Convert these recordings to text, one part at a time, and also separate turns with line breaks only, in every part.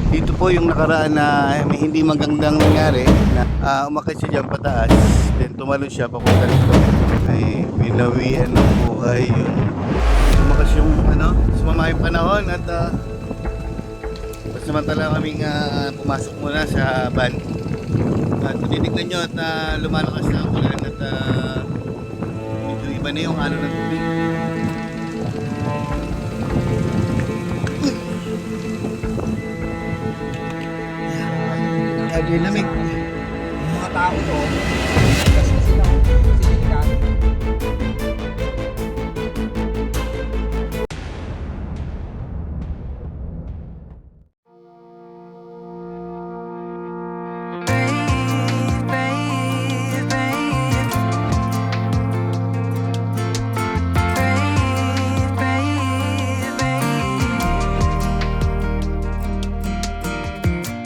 Dito po yung nakaraan na may hindi magandang nangyari na umakit siya dyan pataas, then tumalon siya papunta dito. Ay binawian ng buhay yun. Umakas yung sumama yung panahon at samantala kaming pumasok muna sa van. At titignan nyo at lumalakas na ang ulan at medyo iba na yung alon ng tubig. Dynamic.
Yung mga tao doon, kasi sila, sinikan.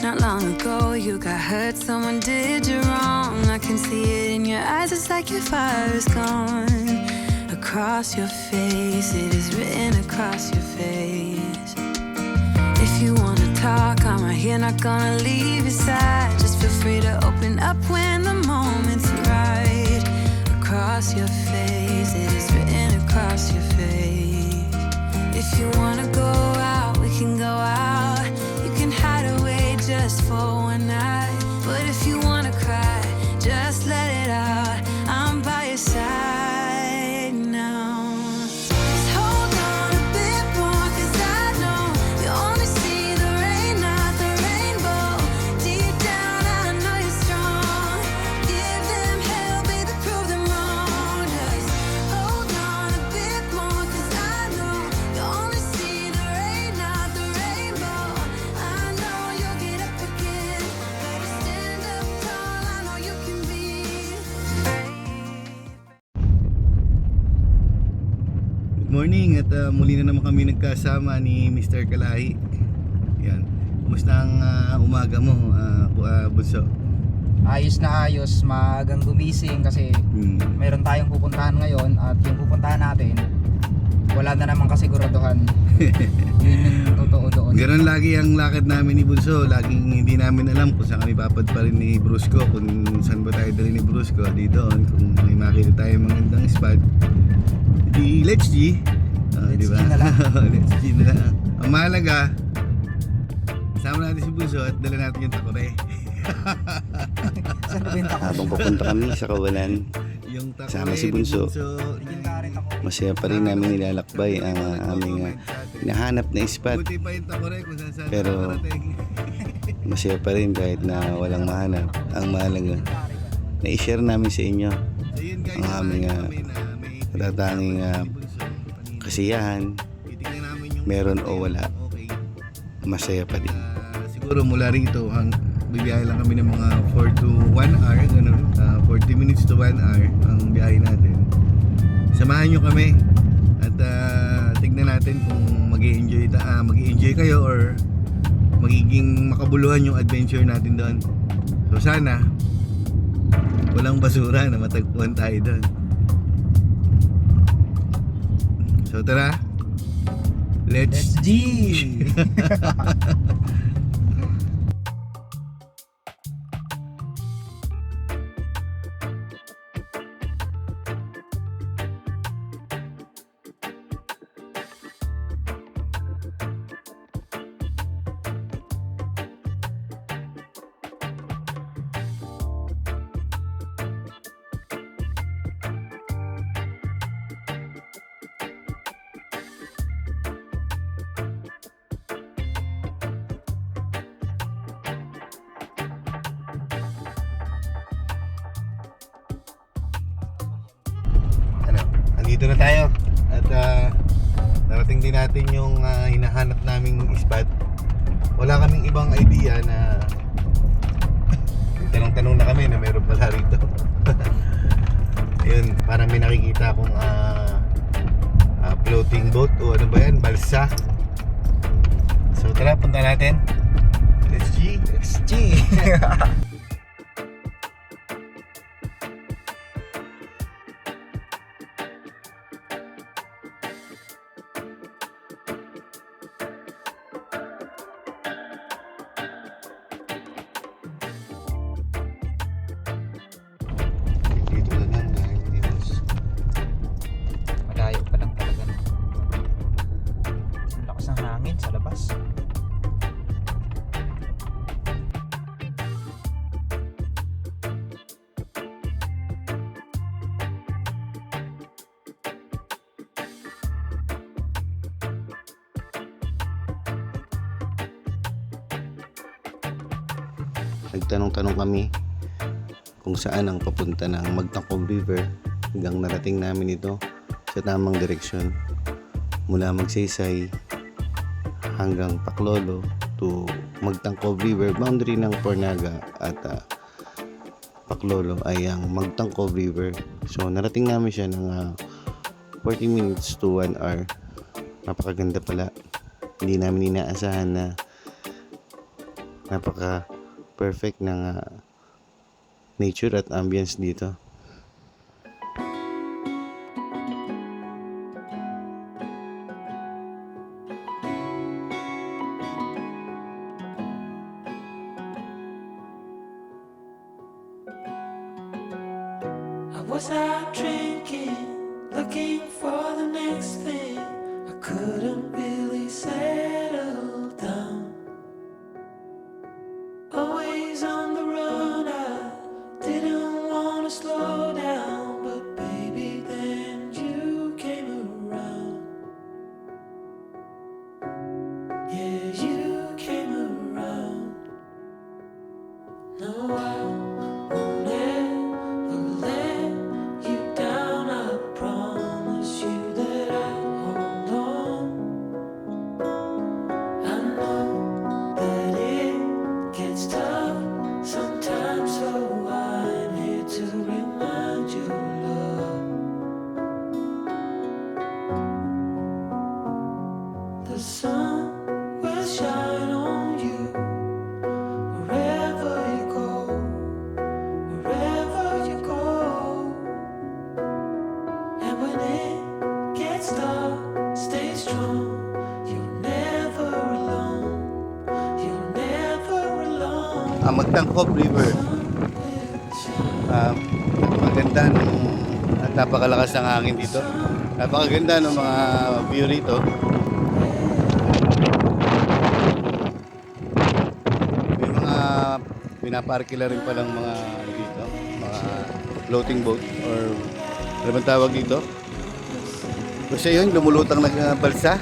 Not long ago you got hurt, someone did you wrong. I can see it in your eyes, it's like your fire is gone. Across your face, it is written across your face. If you wanna talk, I'm right here, not gonna leave your side. Just feel free to open up when the moment's right. Across your face, it is written across your face. If you wanna go out, we can go out. You can hide away just for one night. But if you wanna cry, just let it out. I'm by your side now. Just hold on a bit more, 'cause I know you only see the rain, not the rainbow. Deep down I know you're strong. Give them hell, baby, prove them wrong. Just hold on a bit more, 'cause I know you only see the rain, not the rainbow. I know you'll get up again. Better stand up tall, I know you can be brave.
Good morning at muli na naman kami nagkasama ni Mr. Kalahi. Yan. Kumusta ang umaga mo, Bunso?
Ayos na ayos, maagang gumising kasi meron tayong pupuntahan ngayon at yung pupuntahan natin, wala na namang kasiguraduhan. Yun yung totoo doon.
Ganon lagi ang lakad namin ni Bunso. Laging hindi namin alam kung saan kami papadparin ni Brusco, kung saan ba tayo dali ni Brusco, di doon. Kung may makita tayo magandang spot, di let's G.
Let's
Diba?
G na lang.
Let's G na lang. Ang mahalaga, kasama natin si Bunso at dala natin yung takore.
Saan nabenta ko?
Habang papunta kami sa Kawalan,
Yung takore
Kasama si
ni
Bunso.
Tingin ka rin ako.
masaya pa rin namin nilalakbay ang aming hinahanap na spot.
Buti pa yung takore kung saan
Pero
nakarating.
masaya pa rin kahit na walang mahanap. Ang mahalaga, na-share namin sa inyo
So yun guys,
ang aming
samahan niyo kami na may
natatanging
ni Bunso kanina.
kasiyahan,
Titignan namin yung
meron o wala,
okay.
masaya pa din.
Siguro mula rito bibiyahe lang kami ng mga 4 to 1 hour, ganun. 40 minutes to 1 hour ang biyahe natin. Samahan nyo kami at tignan natin kung mag-i-enjoy kayo or magiging makabuluhan yung adventure natin doon. So sana walang basura na matagpuan tayo doon. So tara, let's
Let's G!
Andito na tayo at narating din natin yung hinahanap naming spot. Wala kaming ibang idea na tanong-tanong na kami na meron pala rito. Ayun, parang may nakikita akong floating boat o ano ba yan, balsa. So tara, punta natin. Let's G.
Let's G!
nagtanong-tanong kami kung saan ang papunta ng Magtangkog River hanggang narating namin ito sa tamang direksyon mula Magsaysay hanggang Bacolod to Magtangkog River. Boundary ng Pornaga at Bacolod ay ang Magtangkog River. So narating namin siya ng 40 minutes to 1 hour. Napakaganda pala. Hindi namin inaasahan na napaka perfect ng nature at ambience dito.
I was out drinking, looking for the next thing. I couldn't really settle down. Always on the run, I didn't want to slow down. But baby, then you came around. Yeah, you came around. No, I won't ever let you down. I promise you that I'll hold on. I know that it gets tough sometimes, so I'm here to remind you, love. The sun will shine on you wherever you go, wherever you go. And when it gets dark, stay strong. You're never alone. You're never alone.
Ang Magtangkog River, maganda at napakalakas ng hangin dito. Napakaganda ng mga view rito. May mga pinaparkila rin palang mga dito, mga floating boat or ano bang tawag dito? Kasi yun, lumulutang na balsa.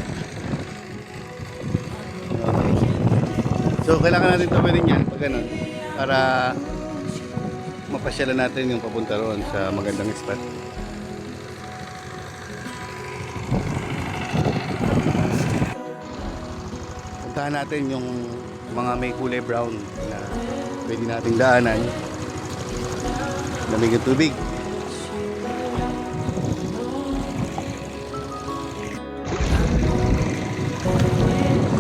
Okay. So kailangan natin tawarin yan pag ganun, para mapasyalan natin yung papunta roon sa magandang spot. Puntahan natin yung mga may kulay brown na pwede nating daanan. Lamig ang tubig.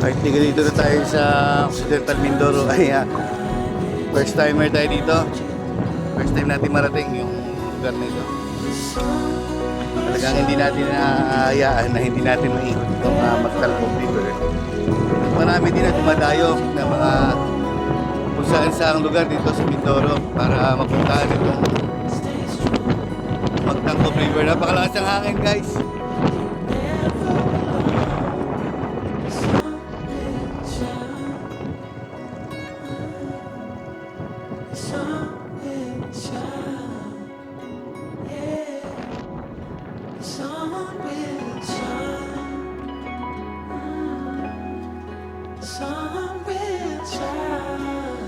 Kahit di dito na tayo sa Occidental Mindoro ay first timer tayo dito. First time natin marating yung lugar na ito. Talagang hindi natin naayaan na hindi natin maikot itong Magtangkog River. Marami din na dumadayo na mga kung saan saang lugar dito sa Mindoro para mapuntahan itong Magtangkog River. Napakalakas ang hangin, guys.
Sun will shine. Yeah, the sun will shine. The sun will shine.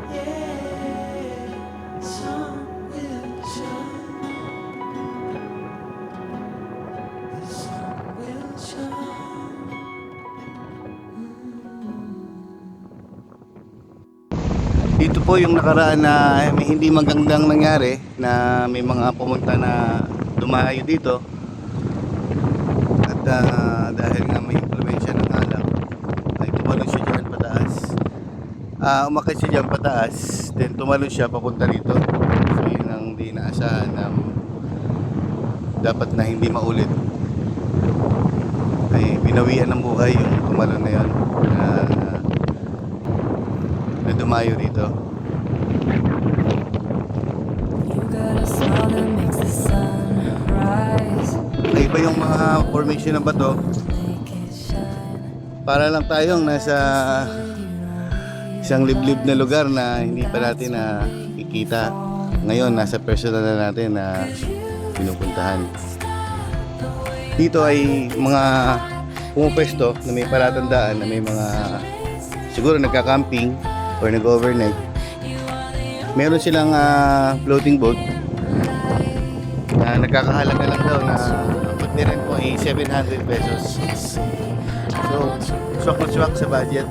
Yeah, the sun will shine. The sun will shine.
Dito po yung nakaraan na may hindi magandang nangyari na may mga pumunta na dumayo dito at dahil nga may impluwensya ng alak ay tumalon siya dyan pataas. Umakit siya dyan pataas, then tumalon siya papunta rito. So yun ang di inaasahan na dapat na hindi maulit. Ay binawian ng buhay yung tumalon na yun na dumayo dito.
You got a smile that makes the sun rise.
Ay iba yung mga formation ng bato.
Make it shine.
Para lang tayong nasa isang liblib na lugar na hindi pa natin nakikita. Ngayon nasa personal na natin na pinupuntahan. Dito ay mga pumupwesto na may palatandaan na may mga siguro nagka-camping or nag-overnight
Meron silang floating boat na nagkakahalaga lang daw na pag-rent mo ay 700 pesos. So, swak na swak sa budget.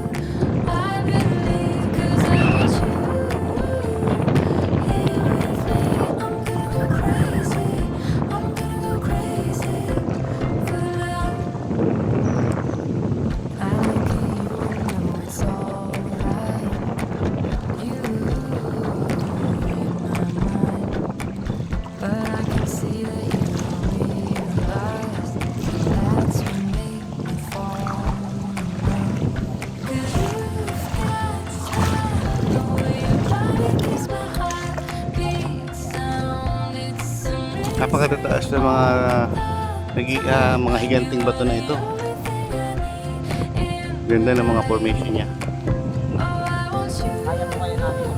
Napakatataas na mga higanting bato na ito. Ganda ng mga formation niya.
Kaya mo kayo natin.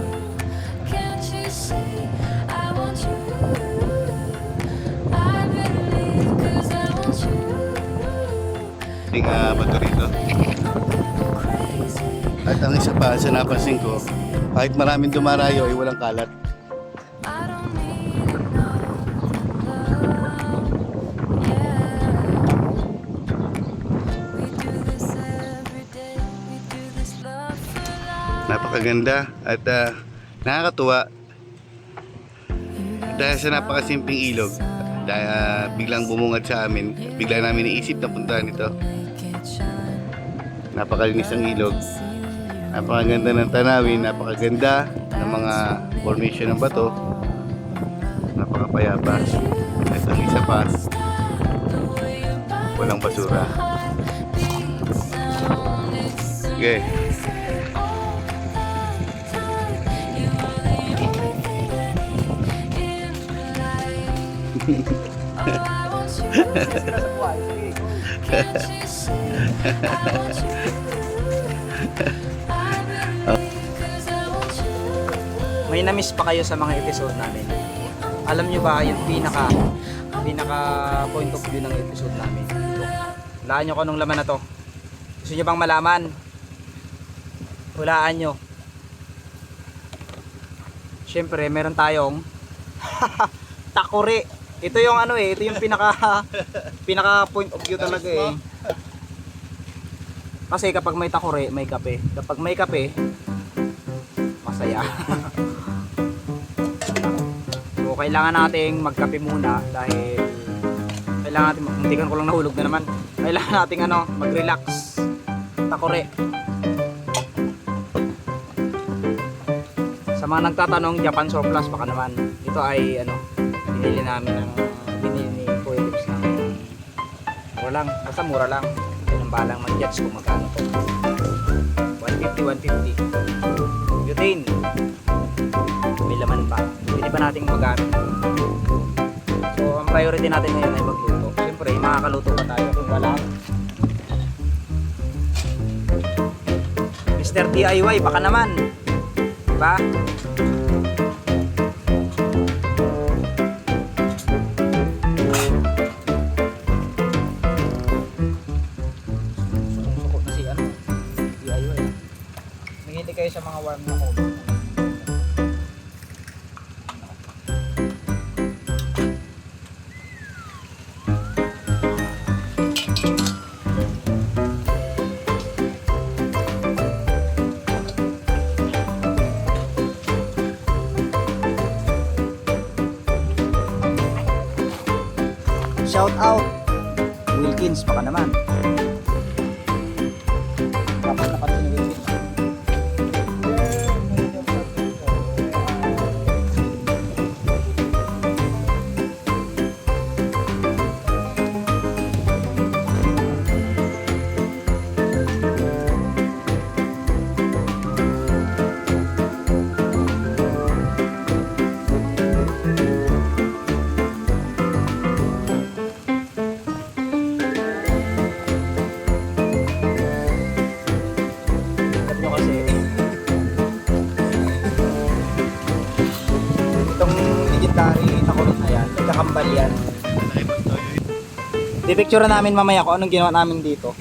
Ting bato rito. At ang isa pa sa napansin ko, kahit maraming dumarayo ay walang kalat. Napakaganda at nakakatuwa dahil sa napakasimpleng ilog. Dahil biglang bumungad sa amin, bigla namin naisip na puntahan ito. Napakalinis ang ilog, napakaganda ng tanawin, napakaganda ng mga formation ng bato, napakapayapa. At ang isa pa, walang basura. Okay.
May na-miss pa kayo sa mga episode namin? Alam nyo ba yung pinaka point of view ng episode namin? Hulaan nyo kung anong laman na to. Gusto nyo bang malaman? Hulaan nyo. Siyempre meron tayong takore. Ito yung ito yung pinaka point of view talaga eh. Kasi kapag may takore, may kape. Kapag may kape, masaya. So kailangan nating magkape muna dahil kailangan natin, muntikan ko lang nahulog na naman. Kailangan nating mag-relax. Takore. Sa mga nagtatanong, Japan surplus baka naman. Ito ay binili namin binili ni Kuya Lips ng mura lang, basta mura lang. Yung balang mag-judge kung magkano to. 150 butane, may laman pa, pwede pa nating magamit. So ang priority natin ngayon ay magluto. Siyempre makakaluto pa tayo kung wala Mr. DIY baka naman, diba? Kayo sa mga warm na cold. Shout out Wilkins baka naman. Dapat napansin ni Wilkins. Kakambal yan. Di-picture namin mamaya kung anong ginawa namin dito.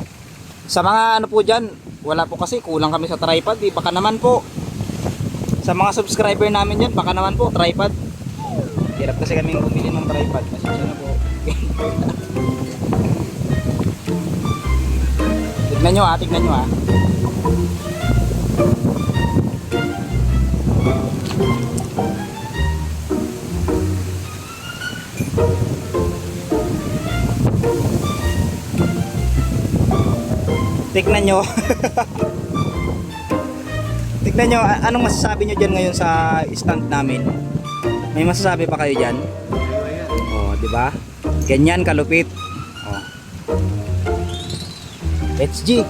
Sa mga po dyan, wala po kasi kulang kami sa tripod. Baka naman po Sa mga subscriber namin yan, baka naman po, tripod. Hirap kasi kaming bumili ng tripod. Pasensya na po. Tignan nyo ah, tignan nyo ah. Tignan nyo. Tignan nyo, anong masasabi nyo dyan ngayon sa stand namin? May masasabi pa kayo dyan? Oh, di ba? Ganyan kalupit. Oh. Let's G.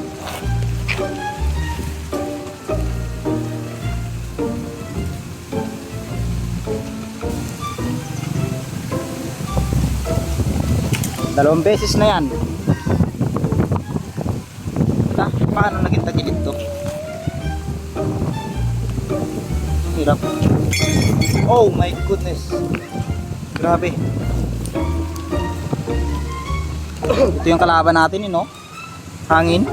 Dalawang beses na yan. Paano naging tagilid to? Hirap. Oh my goodness. Grabe. Ito yung kalaban natin, no? Hangin.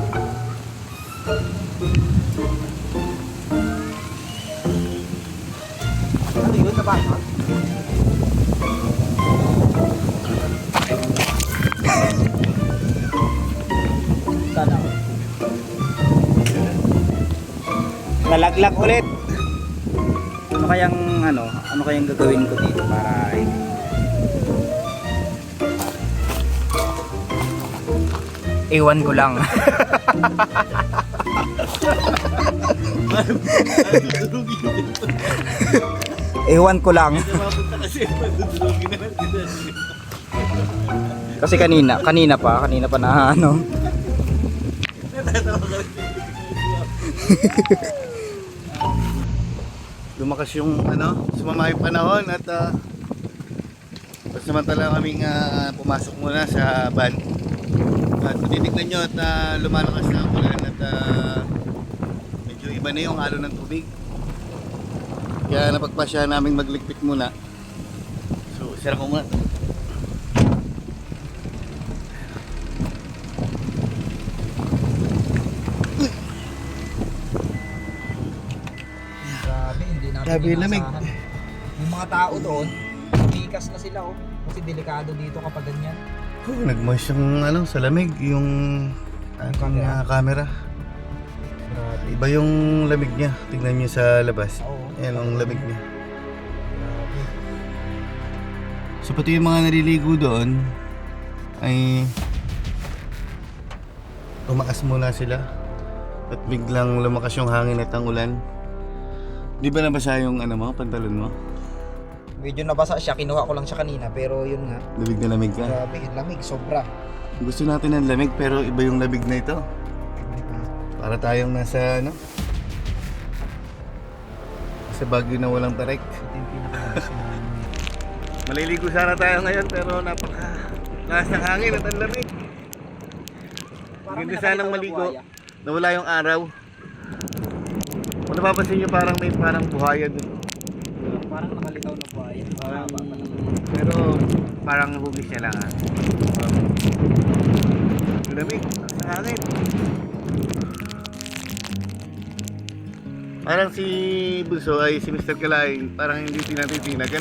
Ano yun? Naba? Sana. Nalaglag ulit. Ano kayang gagawin ko dito para iwan ko lang. Iwan ko lang. Kasi kanina pa na ano.
Lumakas yung sumama yung panahon at samantala kaming pumasok muna sa van. At titignan nyo at lumalakas na ang ulan at medyo iba na yung halo ng tubig. Kaya napagpasya namin magligpit muna. So, sira ko muna.
Grabe, hindi natin
Grabe, lamig.
inasahan. Yung mga tao doon, tikas na sila oh. Kasi delikado dito kapag ganyan.
Nag-moist yung sa lamig, yung camera.
Grabe.
Iba yung lamig niya. Tingnan niyo sa labas.
Oo.
Ayan ang lamig niya.
Grabe.
So pati yung mga naliligo doon ay tumaas muna sila at biglang lumakas yung hangin at ang ulan. Di ba nabasa yung pantalon mo?
Medyo nabasa siya, kinuha ko lang siya kanina pero yun nga.
Lamig na lamig ka.
Grabe, lamig, sobra.
Gusto natin ng lamig pero iba yung lamig na ito. Para tayong nasa sa Baguio na walang tarik.
Ito yung pinakalas na
Maliligo sana tayo ngayon pero napaka-lakas ng hangin at ang lamig. Ganda sanang maligo. Nawala yung araw. Kung napapansin nyo parang may buhaya dun.
Parang nakalitaw na buhaya.
Pero parang hugis niya lang lamig sa hangin. Parang si Bunso ay si Mr. Kalay parang hindi tinatitinag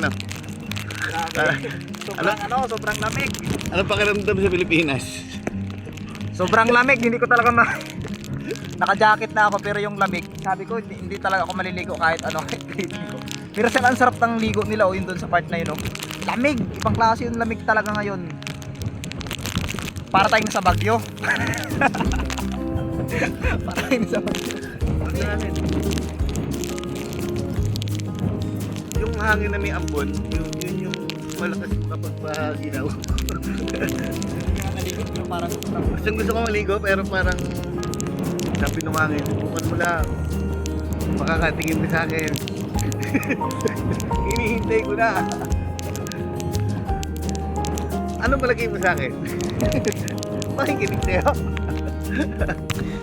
Sobrang lamig.
Ano pakiramdam sa Pilipinas?
Sobrang lamig, hindi ko talaga naka-jacket na ako pero yung lamig, sabi ko hindi talaga ako maliligo kahit ano. Pero sila ang sarap ng ligo nila yun doon sa part na yun. Lamig, ibang klase yung lamig talaga ngayon. Para tayong sa Baguio. Para tayong sa Baguio.
Yung hangin na may ambon, yun yung malakas kapag ginaw. Gusto ko maligo pero parang sabi ng hangin, bukan mo lang. Makakatingin mo sa akin. Hinihintay ko na. Ano palagay mo sa akin? Makikinig sa'yo.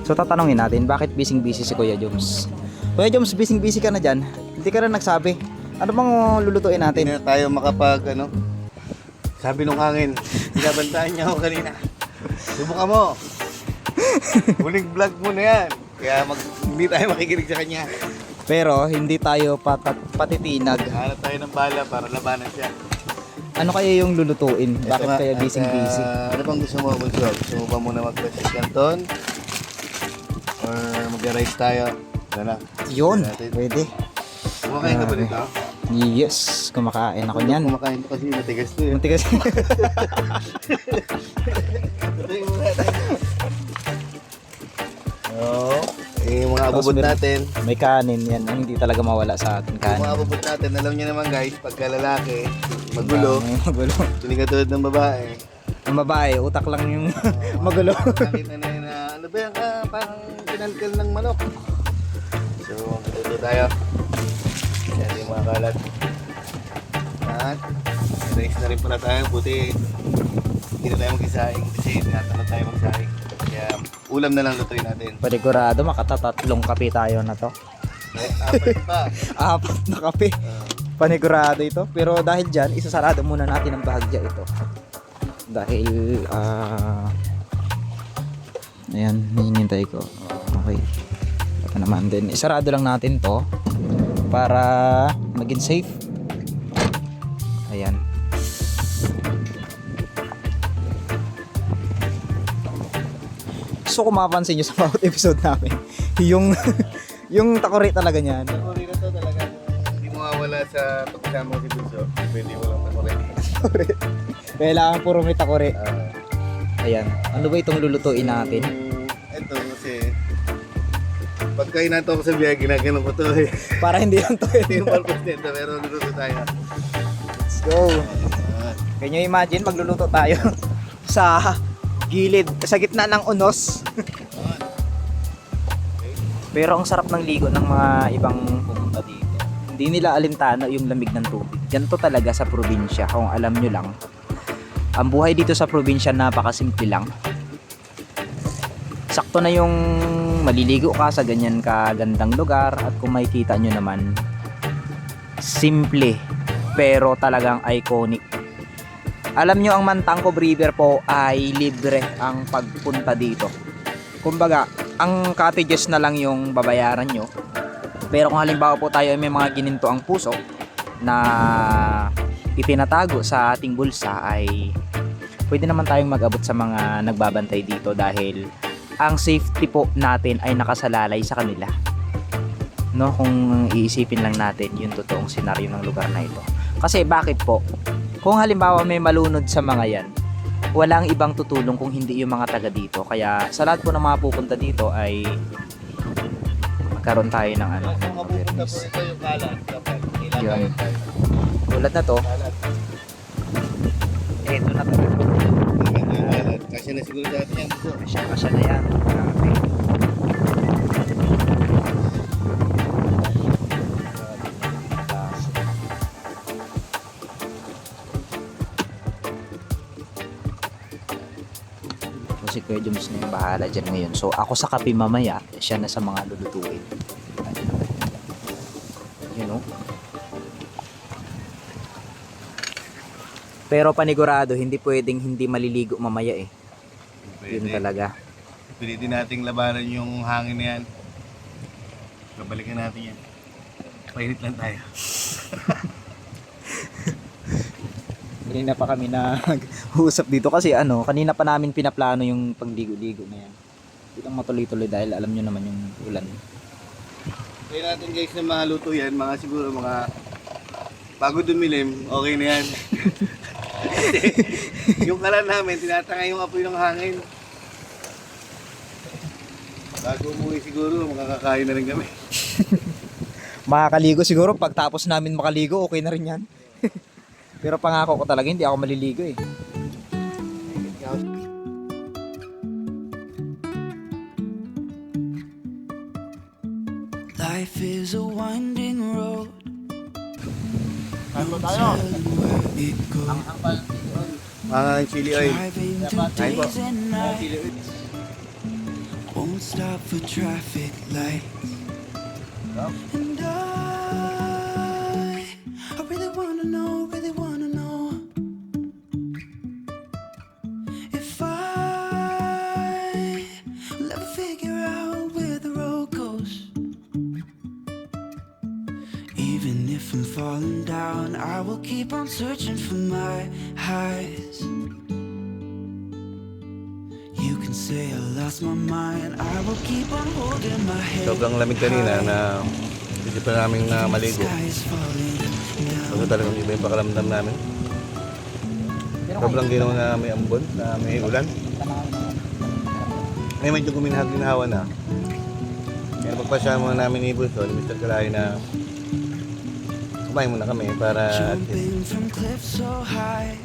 So tatanungin natin, bakit busy-busy si Kuya Joms? Kuya Joms, busy-busy ka na dyan. Hindi ka rin nagsabi. Ano bang lulutuin natin?
Hindi na tayo makapag sabi ng hangin. Binabantaan niya ako kanina. Subukan mo. Huling vlog mo na yan. Kaya hindi tayo makikinig sa kanya.
Pero hindi tayo patitinag.
Hanap tayo ng bala para labanan siya.
Ano kaya yung lulutuin?
Ito
Bakit
nga,
kaya
at,
busy?
ano bang gusto mo, Bunso? Gusto mo ba muna mag-practice canton? Or mag-rice tayo? Ito na.
Yun,
natin.
pwede.
Kumakain ka ba nito?
Yes, kumakain ako niyan.
Kumakain ko kasi matigas to eh.
Matigas.
Ito yung muna tayo. Oo. Yung mga abubot
Tapos
natin.
May kanin yan, ang hindi talaga mawala sa atin
Yung mga
kanin.
abubot natin, alam niyo naman guys, pagka lalaki, magulo,
Magulo.
hindi katulad ng babae.
Ang babae, utak lang yung magulo.
Nakita na yun na, ano ba yan ka, parang kinalkal ng manok. So, matuto tayo. Yan yung mga kalat. At, rice na rin pala tayo. Buti, hindi na tayo mag-isaing kasi tinatamad tayo mag-isaing. Kaya, ulam na lang lutuin natin.
Panigurado, makatatatlong kape tayo na to.
Apat pa.
4 na kape. Panigurado ito. Pero dahil dyan, isasarado muna natin ang bahagya ito. Dahil, ayan, hinintay ko. Okay. Ito naman din. Isarado lang natin to para maging safe. Ayan. So kung mapapansin nyo sa bawat episode namin, yung yung takore talaga niyan.
Takuri na to talaga. Hindi mawawala sa pagkasama ko si Bunso. Pwede walang takuri.
Kailangan puro may takore. Ayan. Ano ba itong lulutuin natin?
Ito kasi, pagkain nato ako sa biyahe, ginaganon ko to eh.
Para hindi lang to.
Hindi yung purpose nito, pero luluto tayo.
Let's go. Can you imagine magluluto tayo sa gilid, sa gitna ng unos? Pero ang sarap ng ligo ng mga ibang pumunta dito. Hindi nila alintana yung lamig ng tubig. Ganito talaga sa probinsya, kung alam nyo lang. Ang buhay dito sa probinsya napakasimple lang. Sakto na yung maliligo ka sa ganyan kagandang lugar at kung makikita nyo naman, simple pero talagang iconic. Alam nyo ang Mantangkob River po ay libre ang pagpunta dito. Kumbaga, ang cottages na lang yung babayaran nyo. Pero kung halimbawa po tayo ay may mga gininto ang puso na itinatago sa ating bulsa, ay pwede naman tayong mag-abot sa mga nagbabantay dito dahil ang safety po natin ay nakasalalay sa kanila. No, kung iisipin lang natin yung totoong senaryo ng lugar na ito. Kasi bakit po? Kung halimbawa may malunod sa mga yan, walang ibang tutulong kung hindi yung mga taga dito. Kaya sa lahat po ng mga pupunta dito ay magkaroon tayo ng ano.
Kung mapupunta po ito yung kalat, kapag
Yun.
kailangan tayo.
Tulad na to,
Kalat.
eto na to.
Kalat. Kasi na siguro dati yan.
Kasya na yan. Grabe. Si Kuya Joms na yung bahala dyan ngayon. So ako sa kape mamaya, siya na sa mga lulutuin. You know? Pero panigurado, hindi pwedeng hindi maliligo mamaya eh. Yun talaga.
Pwede din nating labanan yung hangin na yan. Babalikan natin yan. Painit lang tayo.
Kanina pa kami nag-uusap dito kasi ano, kanina pa namin pinaplano yung pagligo-ligo na yan. Itong matuloy-tuloy dahil alam nyo naman yung ulan.
Kaya natin guys na maluto yan, mga siguro mga bago dumilim, okay na yan. Yung kalan namin, tinatangay yung apoy ng hangin. Bago umuwi siguro, makakakain na rin kami.
Makakaligo siguro, pagtapos namin makaligo, okay na rin yan. Pero pangako ko talaga, hindi ako maliligo eh.
Life is a winding road.
Ano tayo?
Where it goes.
Mga chili oil.
Driving through
Kain po.
days and nights. Won't stop for traffic lights. And I really wanna know if I will ever figure out where the road goes. Even if I'm falling down, I will keep on searching for my highs. You can say I lost my mind, I will keep on holding my head.
Sobrang lamig kanina na hindi pa namin na maligo.
Sky is falling down.
Kasi talagang iba yung pakaramdam namin.
Pero
Sobrang ginaw na may ambon, na may ulan. May medyo guminhawa na. Kaya pagpasya muna namin ni Bulso, ni Mr. Kalay na kumain muna kami para at least
Jumping from cliffs so high,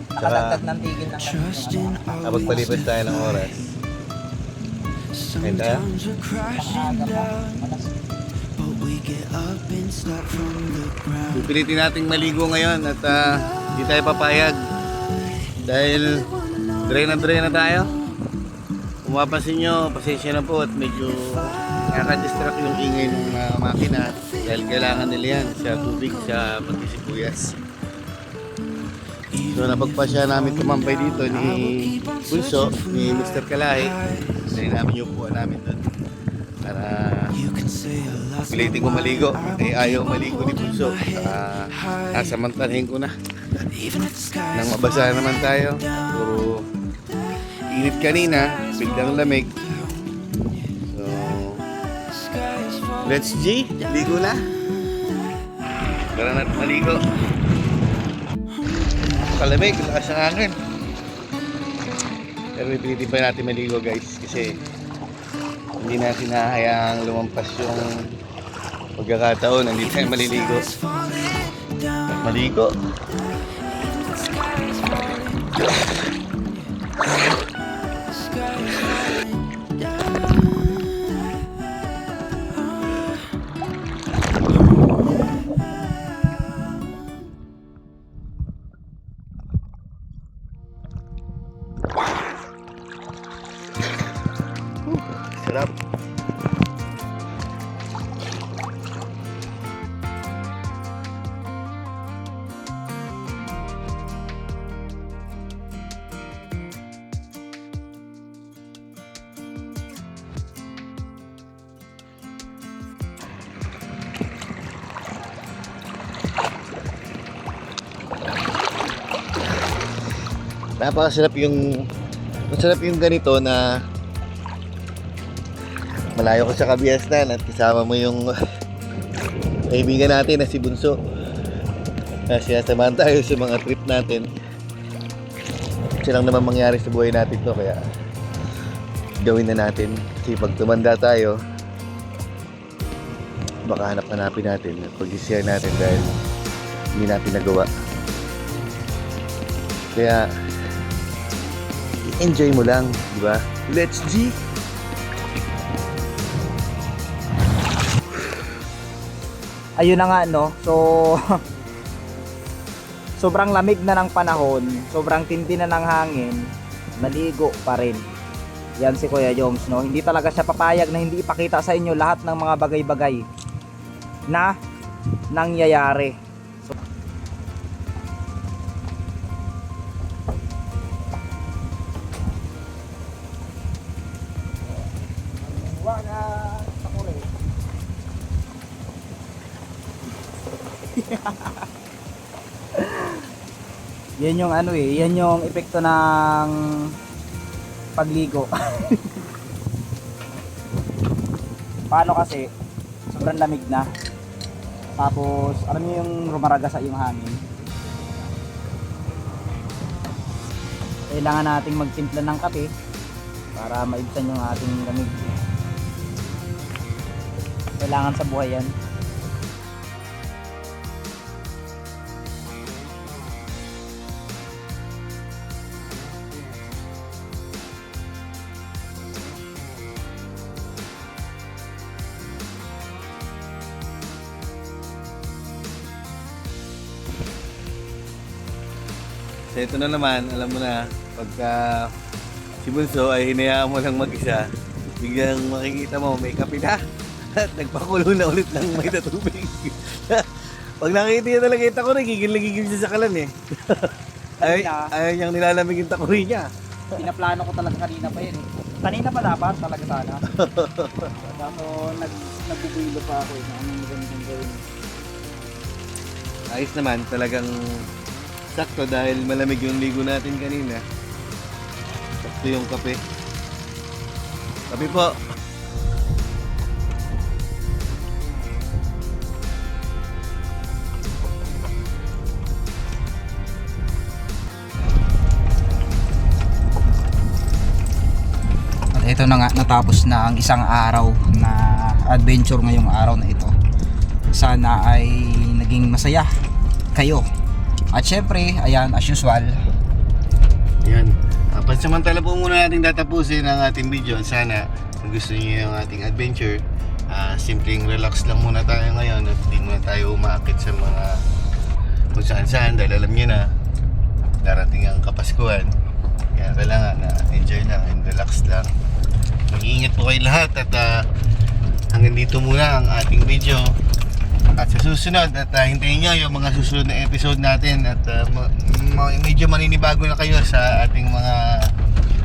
nakadagdag ng tigil ng
trust in all
pagpalipas tayo ng oras.
Sometimes we're crashing down, but we get up and start from the ground.
Pipilitin nating maligo ngayon at hindi tayo papayag dahil dry na tayo. Kung mapapansin nyo, pasensya na po at medyo nakaka-distract yung ingay ng makina dahil kailangan nila yan sa tubig, sa pagkisibuyas. So napagpasya namin tumambay dito ni Bulso, ni Mr. Kalay. Dahil namin yung upuan namin doon para pilitin ko maligo. Eh ayaw maligo ni Bulso. Nasamantalahin ko na. Nang mabasa naman tayo. Puro init kanina, biglang lamig. So, let's G, ligo na. Tara natin maligo. Kalamig, lakas ng hangin. Pero pipilitin pa natin maligo guys kasi hindi natin nahayaang lumampas yung pagkakataon. Hindi tayo maliligo. Maligo. Sarap. Napakasarap yung masarap yung ganito na malayo ka sa Kabiasnan at kasama mo yung kaibigan natin na si Bunso. Sinasamahan tayo sa mga trip natin. Kasi lang naman mangyari sa buhay natin to kaya gawin na natin. Kasi pag tumanda tayo baka hanapin natin at pag-share natin dahil hindi natin nagawa. Kaya enjoy mo lang, di ba? Let's G!
Ayun na nga no. So sobrang lamig na ng panahon, sobrang tindi na ng hangin, naligo pa rin. Yan si Kuya Joms no. Hindi talaga siya papayag na hindi ipakita sa inyo lahat ng mga bagay-bagay na nangyayari. So, yan yung ano yan yung epekto ng pagligo. Paano kasi sobrang lamig na. Tapos alam niyo yung rumaraga sa yung hangin. Kailangan nating magtimpla ng kape para maibsan yung ating lamig. Kailangan sa buhay yan.
So ito na naman, alam mo na, pagka si Bunso ay hinayaan mo lang mag-isa, biglang makikita mo may kape na at nagpakulo na ulit ng may natubig. Pag nakikita niya talaga yung takuri, gigil siya sa kalan eh. Ayaw niyang nilalamig yung takuri niya.
Pinaplano ko talaga kanina pa yun. Kanina pa dapat talaga sana. Kaso nagbubuilo pa ako eh. Anong magandang gawin.
ayos naman, talagang sakto dahil malamig yung ligo natin kanina. Sakto yung kape. Kape po.
At ito na nga, natapos na ang isang araw na adventure ngayong araw na ito. Sana ay naging masaya kayo. At syempre, ayan, as usual,
Yan. Pansamantala po muna natin tatapusin ang ating video. Sana kung gusto niyo yung ating adventure, simpleng relax lang muna tayo ngayon at hindi muna tayo umaakit sa mga kung saan saan dahil alam niyo na darating ang Kapaskuhan. Kaya kailangan na enjoy lang and relax lang. Mag-iingat po kayo lahat at hanggang dito muna ang ating video. At sa susunod at hintayin nyo yung mga susunod na episode natin at medyo maninibago na kayo sa ating mga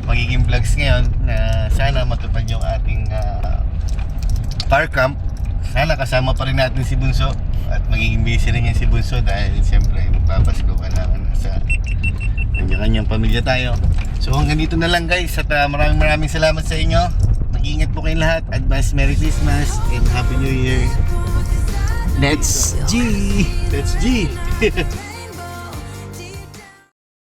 magiging vlogs ngayon na sana matupad yung ating fire camp. Sana kasama pa rin natin si Bunso at magiging busy rin yan si Bunso dahil siyempre magpapasko kailangan nasa kanya-kanyang pamilya tayo. So hanggang dito na lang guys at maraming salamat sa inyo. Mag-iingat po kayong lahat. Advance Merry Christmas and Happy New Year. Let's G! Let's G!